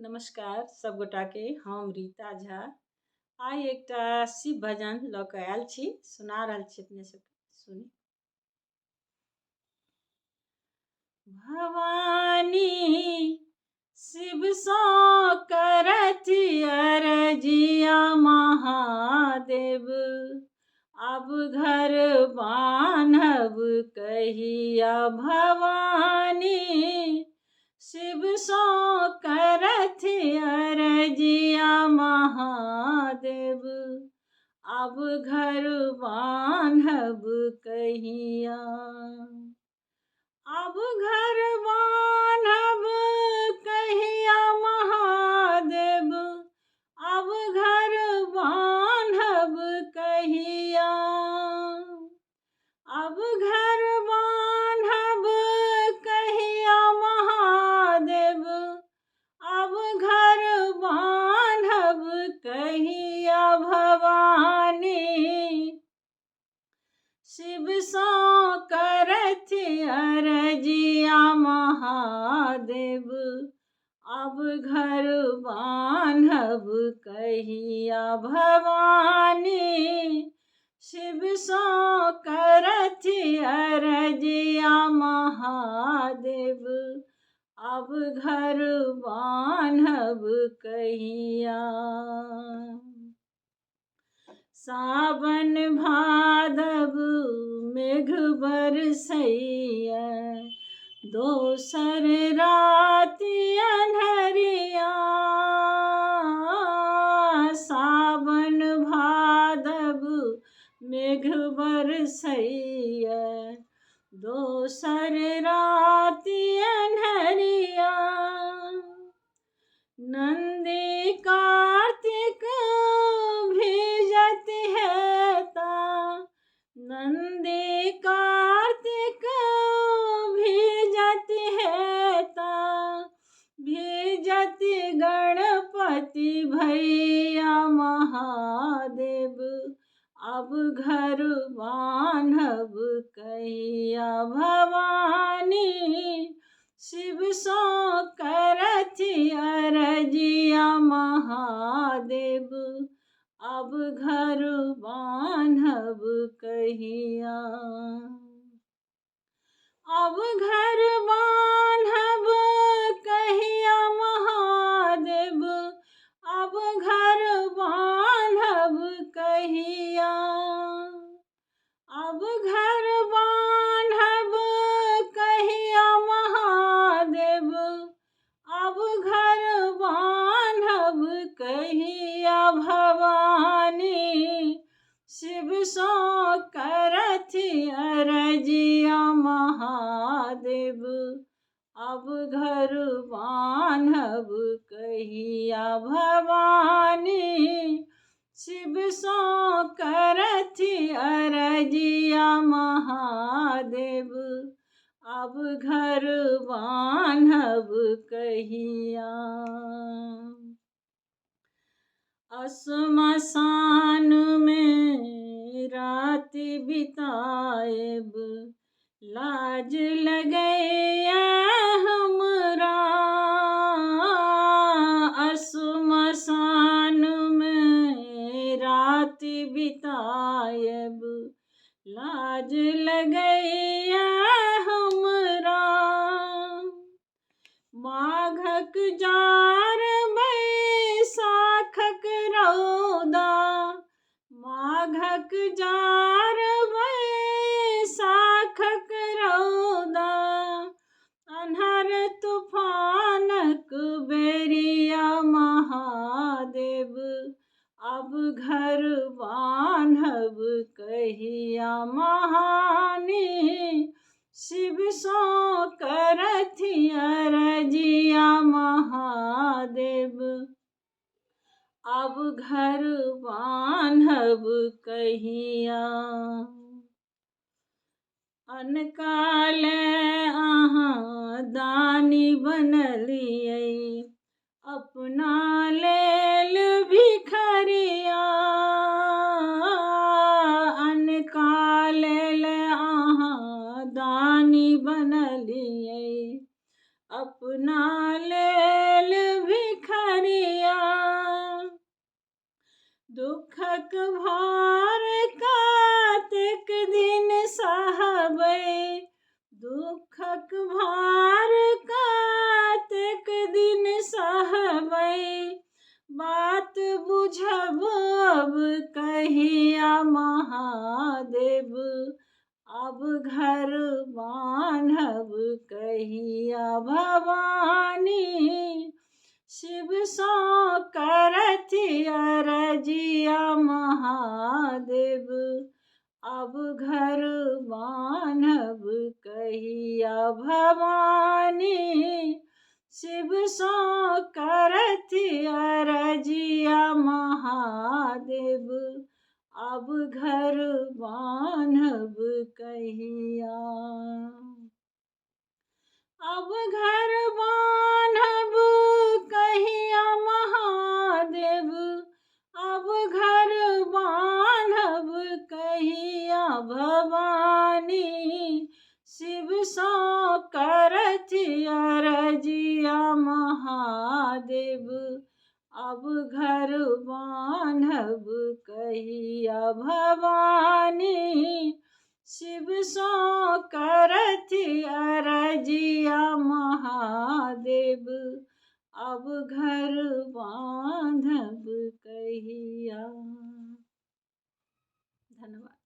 नमस्कार सब गोटा के। हम रीता झा आइ एकटा शिव भजन लऽ कऽ आयल छी, सुना रहल छी अपने सबके। सुनी। भवानी शिव सँ करथि अरजिया महादेव, अब घर बान्हब कहिया। भवानी शिव सँ करथि अरजिया महादेव, अब घर बान्हब कहिया। अब घर बान्हब कहिया महादेव, अब घर बान्हब कहिया। अब घर बान्हब कहिया महादेव, अब घर बान्हब कहिया। भवानी शिव सँ करथि अरजिया महादेव, अब घर बान्हब कहिया। भवानी शिव सँ करथि अरजिया महादेव, अब घर बान्हब कहिया। सावन भादव मेघ बरसैया, दोसर राति अन्हरिया। सावन भादव मेघ बरसैया, दोसर राति अन्हरिया। नंदी कार्तिक भीजत हेता, नंदी कार्तिक भीजत हेता। भीजत गणपति भैया महादेव, अब घर बान्हब कहिया। भवानी शिव सँ करथि अरजिया महादेव, अब घर बान्हब कहिया। अब घर बान्हब कहिया महादेव, अब घर बान्हब कहिया। अब घर बान्हब कहिया महादेव, अब घर बान्हब कहिया। भवानी शिव सँ करथि अरजिया महादेव, अब घर बान्हब कहिया। भवानी शिव सँ करथि अरजिया महादेव, अब घर बान्हब कहिया। श्मशान में राति बिताएब, लाज लगैया हमरा। श्मशान में राति बिताएब, लाज लगैया हमरा। माघक जार बैसाखक रौदा, माघक जार बैसाखक रौदा। अन्हर तूफानक बेरिया महादेव, अब घर बान्हब कहिया। महानी शिव सँ करथि अरजिया महादेव, अब घर बान्हब कहिया। अनकाले अहाँ दानी बनलियै, अपना लेल भिखरिया। अनकाले अहाँ दानी बनलियै, अपना लेल भिखरिया। दुखक भार कातेक दिन सहबै, दुखक भार कातेक दिन सहबै, बात बुझब अब कहिया महादेव, अब घर बान्हब कहिया भवानी, शिव सँ करथि अरजिया महादेव, अब घर बान्हब कहिया भवानी, शिव सँ करथि अरजिया महादेव, अब घर बान्हब कहिया। अब घर बान्हब कहिया महादेव, अब घर बान्हब कहिया भवानी, शिव सँ करथि अरजिया महादेव, अब घर बान्हब कहिया भवानी, शिव सँ करथि अरजिया महादेव, अब घर बान्हब कहिया। धन्यवाद।